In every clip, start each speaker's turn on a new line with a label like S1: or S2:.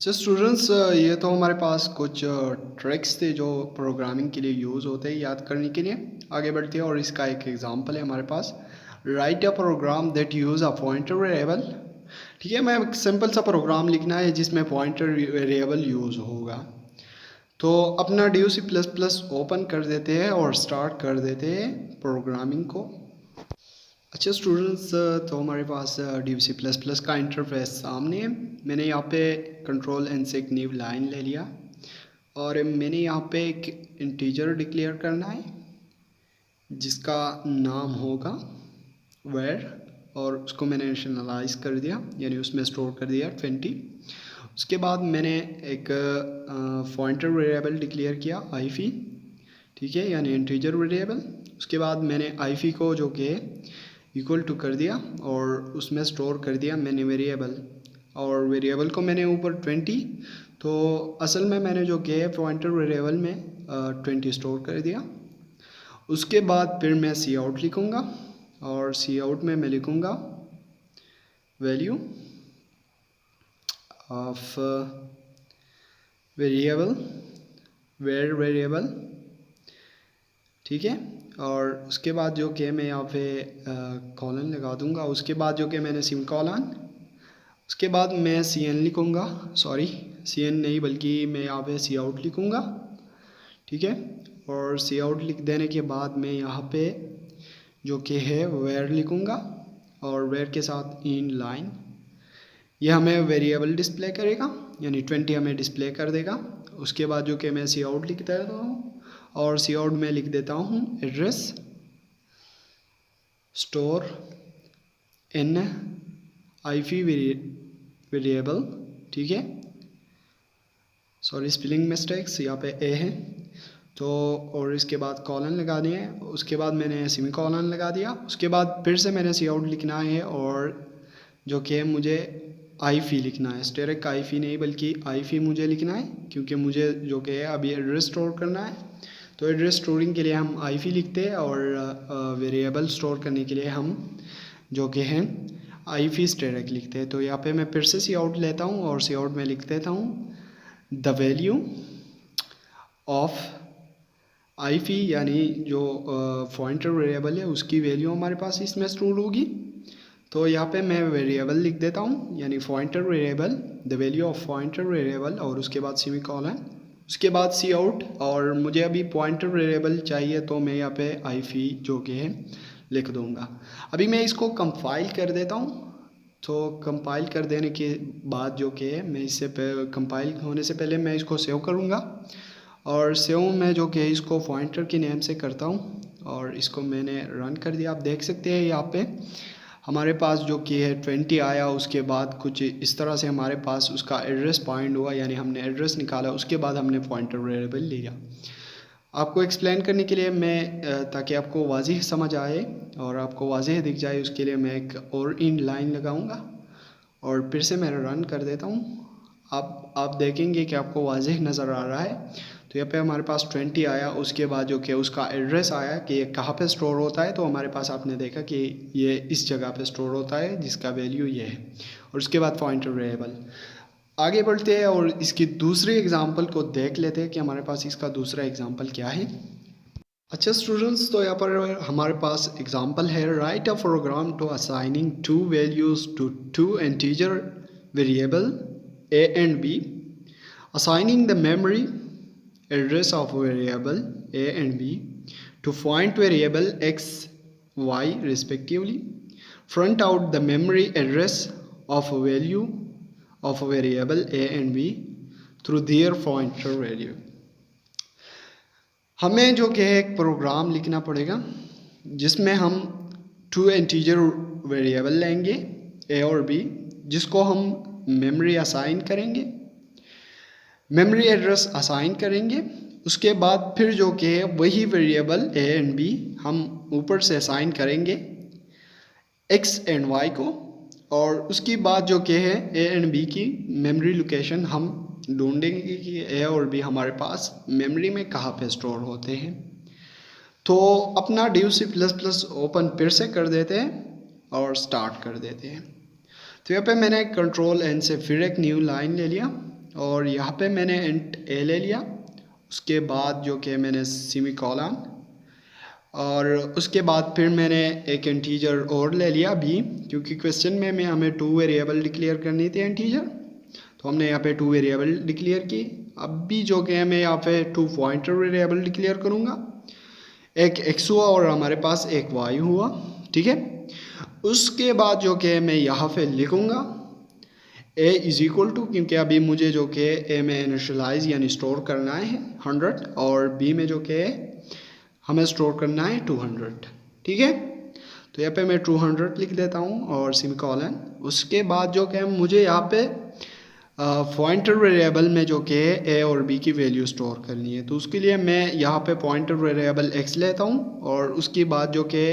S1: अच्छा स्टूडेंट्स, ये तो हमारे पास कुछ ट्रिक्स थे जो प्रोग्रामिंग के लिए यूज़ होते हैं याद करने के लिए। आगे बढ़ते हैं और इसका एक एग्जांपल है हमारे पास। Write a program that use a pointer variable. ठीक है, मैं एक सिंपल सा प्रोग्राम लिखना है जिसमें पॉइंटर वेरिएबल यूज़ होगा। तो अपना D C plus plus open कर देते हैं और स्टार्ट कर देते हैं प्रोग्रामिंग को। अच्छा स्टूडेंट्स, तो हमारे पास डी सी प्लस प्लस का इंटरफेस सामने है। मैंने यहाँ पे कंट्रोल एन से एक न्यू लाइन ले लिया और मैंने यहाँ पे एक इंटीजर डिक्लेयर करना है जिसका नाम होगा वेर, और उसको मैंने इनिशियलाइज कर दिया यानी उसमें स्टोर कर दिया 20। उसके बाद मैंने एक पॉइंटर वेरिएबल डिक्लेयर किया आईफी, ठीक है, यानी इंटीजर वेरिएबल। उसके बाद मैंने आईफी को जो कि इक्वल टू कर दिया और उसमें स्टोर कर दिया मैंने वेरिएबल, और वेरिएबल को मैंने ऊपर 20, तो असल में मैंने जो कि पॉइंटर वेरिएबल में 20 स्टोर कर दिया। उसके बाद फिर मैं सी आउट लिखूँगा और सी आउट में मैं लिखूँगा वैल्यू ऑफ वेरिएबल वेरिएबल, ठीक है। और उसके बाद जो कि मैं यहाँ पे कॉलन लगा दूँगा। उसके बाद जो कि मैंने सिम कॉलन, उसके बाद मैं सी एन लिखूँगा, सॉरी सी एन नहीं बल्कि मैं यहाँ पे सी आउट लिखूँगा, ठीक है। और सी आउट लिख देने के बाद मैं यहाँ पे जो कि है वेयर लिखूँगा और वेयर के साथ इन लाइन, ये हमें वेरिएबल डिस्प्ले करेगा यानी 20 हमें डिस्प्ले कर देगा। उसके बाद जो कि मैं सी आउट लिख देता हूँ और सी आउट में लिख देता हूँ एड्रेस स्टोर इन आईफी वेरिएबल, ठीक है। सॉरी स्पेलिंग मिस्टेक्स, यहाँ पे ए है तो, और इसके बाद कॉलन लगानी है। उसके बाद मैंने सेमी कॉलन लगा दिया। उसके बाद फिर से मैंने सी आउट लिखना है और जो कि मुझे आईफी लिखना है, स्टेरिक आईफी नहीं बल्कि आईफी मुझे लिखना है क्योंकि मुझे जो कि है अभी एड्रेस स्टोर करना है। तो एड्रेस स्टोरिंग के लिए हम आईफी लिखते हैं और वेरिएबल स्टोर करने के लिए हम जो कि हैं आईफी स्टेरिक लिखते हैं। तो यहाँ पे मैं फिर से सी आउट लेता हूँ और सी आउट में लिख देता हूँ द वैल्यू ऑफ आईफी, यानी जो पॉइंटर वेरिएबल है उसकी वैल्यू हमारे पास इसमें स्टोर होगी। तो यहाँ पे मैं वेरिएबल लिख देता हूँ यानी pointer variable, the value of pointer variable, और उसके बाद सेमी कॉलन, उसके बाद सी आउट। और मुझे अभी पॉइंटर वेरिएबल चाहिए तो मैं यहाँ पे आईफी जो कि है लिख दूँगा। अभी मैं इसको कंपाइल कर देता हूँ। तो कंपाइल कर देने के बाद जो कि है मैं इससे कंपाइल होने से पहले मैं इसको सेव करूँगा और सेव में जो कि इसको पॉइंटर के नेम से करता हूँ और इसको मैंने रन कर दिया। आप देख सकते हैं यहाँ पे हमारे पास जो कि है 20 आया। उसके बाद कुछ इस तरह से हमारे पास उसका एड्रेस पॉइंट हुआ यानी हमने एड्रेस निकाला, उसके बाद हमने पॉइंटर वेरिएबल लिया। आपको एक्सप्लेन करने के लिए मैं ताकि आपको वाज़ेह समझ आए और आपको वाज़ेह दिख जाए उसके लिए मैं एक और इन लाइन लगाऊंगा और फिर से मैं रन कर देता हूँ। आप देखेंगे कि आपको वाज़ेह नज़र आ रहा है। तो यहाँ पे हमारे पास 20 आया। उसके बाद जो कि उसका एड्रेस आया कि ये कहाँ पे स्टोर होता है, तो हमारे पास आपने देखा कि ये इस जगह पे स्टोर होता है जिसका वैल्यू ये है। और उसके बाद पॉइंटर वेरिएबल। आगे बढ़ते हैं और इसकी दूसरी एग्जांपल को देख लेते हैं कि हमारे पास इसका दूसरा एग्जांपल क्या है। अच्छा स्टूडेंट्स, तो यहाँ पर हमारे पास एग्जांपल है write a program to assigning two values to two integer variable a and b, assigning the memory address of variable a and b to point variable x, y respectively. Print out the memory address of a value of a variable a and b through their pointer value. हमें जो कि एक programme लिखना पड़ेगा जिसमें हम to integer variable लेंगे ए और बी, जिसको हम मेमोरी असाइन करेंगे, मेमोरी एड्रेस असाइन करेंगे। उसके बाद फिर जो कि है वही वेरिएबल ए एंड बी हम ऊपर से असाइन करेंगे एक्स एंड वाई को, और उसके बाद जो कि है ए एंड बी की मेमोरी लोकेशन हम ढूंढेंगे कि ए और बी हमारे पास मेमोरी में कहाँ पे स्टोर होते हैं। तो अपना D C plus plus open फिर से कर देते हैं और स्टार्ट कर देते हैं। तो यहाँ पे मैंने कंट्रोल एन से फिर एक न्यू लाइन ले लिया और यहाँ पे मैंने इंट ए ले लिया, उसके बाद जो कि मैंने सेमीकोलन, और उसके बाद फिर मैंने एक इंटीजर और ले लिया बी, क्योंकि क्वेश्चन में हमें 2 वेरिएबल डिक्लेयर करनी थी इंटीजर, तो हमने यहाँ पे 2 वेरिएबल डिक्लेयर की। अब भी जो कि मैं यहाँ पे 2 पॉइंटर वेरिएबल डिक्लेयर करूँगा, एक x हुआ और हमारे पास एक y हुआ, ठीक है। उसके बाद जो कि मैं यहाँ पे लिखूँगा a इज़ इक्वल टू, क्योंकि अभी मुझे जो कि a में इनिशियलाइज यानी स्टोर करना है 100 और b में जो कि हमें स्टोर करना है 200, ठीक है। तो यहाँ पे मैं 200 लिख देता हूँ और सेमीकोलन। उसके बाद जो कि मुझे यहाँ पे पॉइंटर वेरिएबल में जो कि a और b की वैल्यू स्टोर करनी है, तो उसके लिए मैं यहाँ पे पॉइंटर वेरिएबल x लेता हूँ और उसके बाद जो कि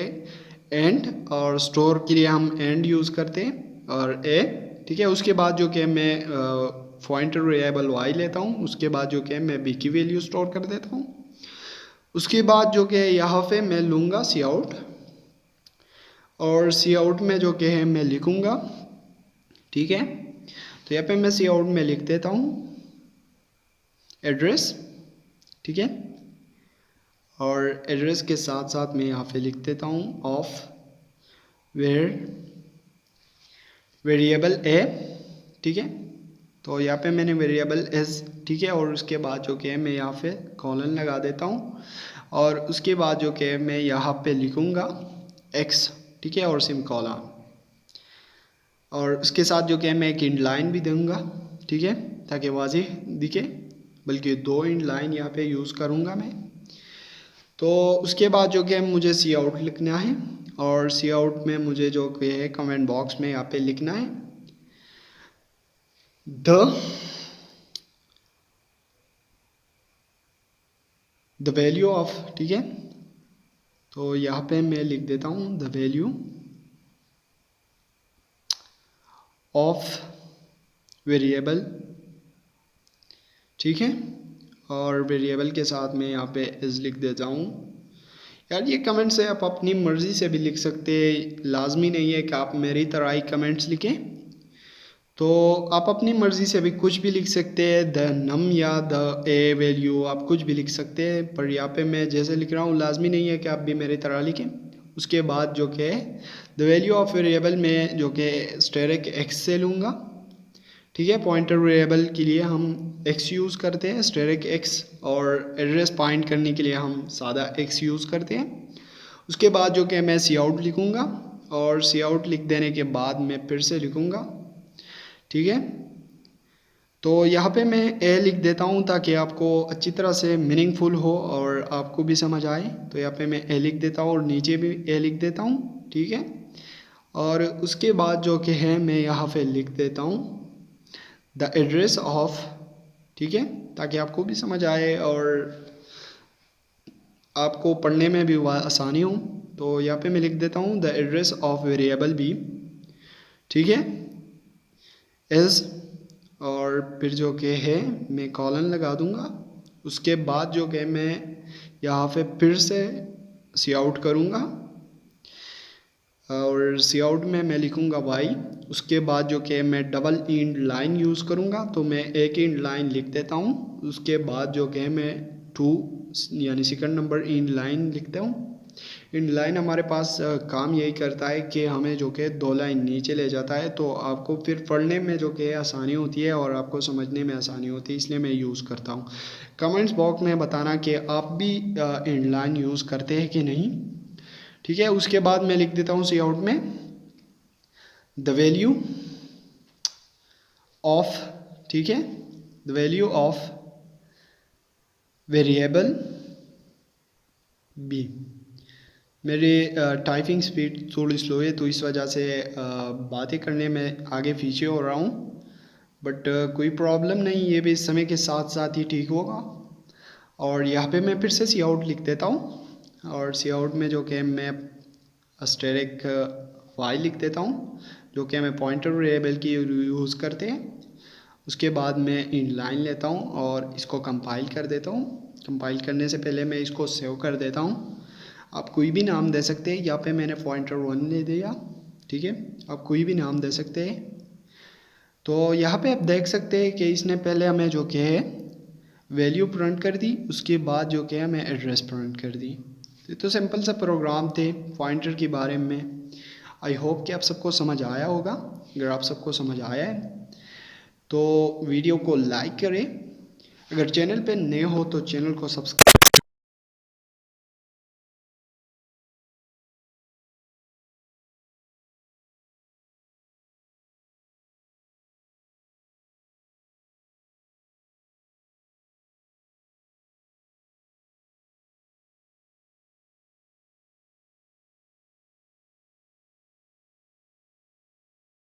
S1: एंड, और स्टोर के लिए हम एंड यूज़ करते हैं और a, ठीक है। उसके बाद जो कि मैं पॉइंटर वेरिएबल y लेता हूँ, उसके बाद जो कि मैं b की वैल्यू स्टोर कर देता हूँ। उसके बाद जो कि यहाँ पे मैं लूँगा सी आउट, और सी आउट में जो कि है मैं लिखूँगा, ठीक है। तो यहाँ पे मैं सी आउट में लिख देता हूँ एड्रेस, ठीक है, और एड्रेस के साथ साथ मैं यहाँ पे लिख देता हूँ ऑफ वेरिएबल ए, ठीक है। तो यहाँ पे मैंने वेरिएबल एस, ठीक है, और उसके बाद जो कि है मैं यहाँ पे कॉलन लगा देता हूँ, और उसके बाद जो कि मैं यहाँ पे लिखूँगा एक्स, ठीक है, और सेमीकोलन, और उसके साथ जो कि मैं एक इंड लाइन भी दूंगा, ठीक है, ताकि वाज़ेह दिखे, बल्कि 2 इंड लाइन यहाँ पे यूज़ करूँगा मैं। तो उसके बाद जो कि मुझे सी आउट लिखना है, और सी आउट में मुझे जो कि है कमेंट बॉक्स में यहाँ पे लिखना है द वैल्यू ऑफ, ठीक है। तो यहाँ पे मैं लिख देता हूँ द वैल्यू ऑफ वेरिएबल, ठीक है, और वेरिएबल के साथ मैं यहाँ पे इस लिख देता हूँ। यार ये कमेंट्स है, आप अपनी मर्ज़ी से भी लिख सकते हैं, लाजमी नहीं है कि आप मेरी तरह ही कमेंट्स लिखें, तो आप अपनी मर्ज़ी से भी कुछ भी लिख सकते हैं, द नम या द ए वैल्यू, आप कुछ भी लिख सकते हैं, पर यहाँ पे मैं जैसे लिख रहा हूँ लाजमी नहीं है कि आप भी मेरी तरह लिखें। उसके बाद जो कि द वैल्यू ऑफ वेरिएबल में जो कि स्टेरिक एक्स से लूँगा, ठीक है। पॉइंटर वेरिएबल के लिए हम x यूज़ करते हैं, स्टेरिक x, और एड्रेस पॉइंट करने के लिए हम सादा x यूज़ करते हैं। उसके बाद जो कि मैं सी आउट लिखूँगा, और सी आउट लिख देने के बाद मैं फिर से लिखूँगा, ठीक है। तो यहाँ पे मैं ए लिख देता हूँ ताकि आपको अच्छी तरह से मीनिंगफुल हो और आपको भी समझ आए। तो यहाँ पे मैं ए लिख देता हूँ और नीचे भी ए लिख देता हूँ, ठीक है। और उसके बाद जो कि है मैं यहाँ पे लिख देता हूँ द एड्रेस ऑफ, ठीक है, ताकि आपको भी समझ आए और आपको पढ़ने में भी आसानी हो। तो यहाँ पे मैं लिख देता हूँ the address of variable B, ठीक है, इज़, और फिर जो कि है मैं कॉलन लगा दूँगा। उसके बाद जो कि मैं यहाँ पे फिर से सी आउट करूँगा, और सी आउट में मैं लिखूँगा वाई। उसके बाद जो कि मैं डबल इंड लाइन यूज़ करूँगा, तो मैं एक इंड लाइन लिख देता हूँ। उसके बाद जो कि मैं 2 यानी सेकंड नंबर इंड लाइन लिखता हूँ। इंड लाइन हमारे पास काम यही करता है कि हमें जो कि 2 लाइन नीचे ले जाता है, तो आपको फिर पढ़ने में जो कि आसानी होती है और आपको समझने में आसानी होती है, इसलिए मैं यूज़ करता हूँ। कमेंट्स बॉक्स में बताना कि आप भी इंड लाइन यूज़ करते हैं कि नहीं, ठीक है। उसके बाद मैं लिख देता हूँ सी आउट में द वैल्यू ऑफ, ठीक है, the value of variable B. मेरी टाइपिंग स्पीड थोड़ी स्लो है, तो इस वजह से बातें करने में आगे पीछे हो रहा हूँ, बट कोई प्रॉब्लम नहीं, ये भी समय के साथ साथ ही ठीक होगा। और यहाँ पे मैं फिर से सी आउट लिख देता हूँ, और सी आउट में जो कि मैं स्टेरिक वाई लिख देता हूँ, जो कि मैं पॉइंटर वेरिएबल की यूज़ करते हैं। उसके बाद मैं इन लाइन लेता हूँ और इसको कंपाइल कर देता हूँ। कंपाइल करने से पहले मैं इसको सेव कर देता हूँ। आप कोई भी नाम दे सकते हैं, यहाँ पे मैंने पॉइंटर 1 ले दिया, ठीक है, आप कोई भी नाम दे सकते हैं। तो यहाँ पे आप देख सकते हैं कि इसने पहले हमें जो कि है वैल्यू प्रिंट कर दी, उसके बाद जो कि हमें एड्रेस प्रिंट कर दी। तो सिंपल सा प्रोग्राम थे पॉइंटर के बारे में। आई होप कि आप सबको समझ आया होगा। अगर आप सबको समझ आया है तो वीडियो को लाइक करें, अगर चैनल पे नए हो तो चैनल को सब्सक्राइब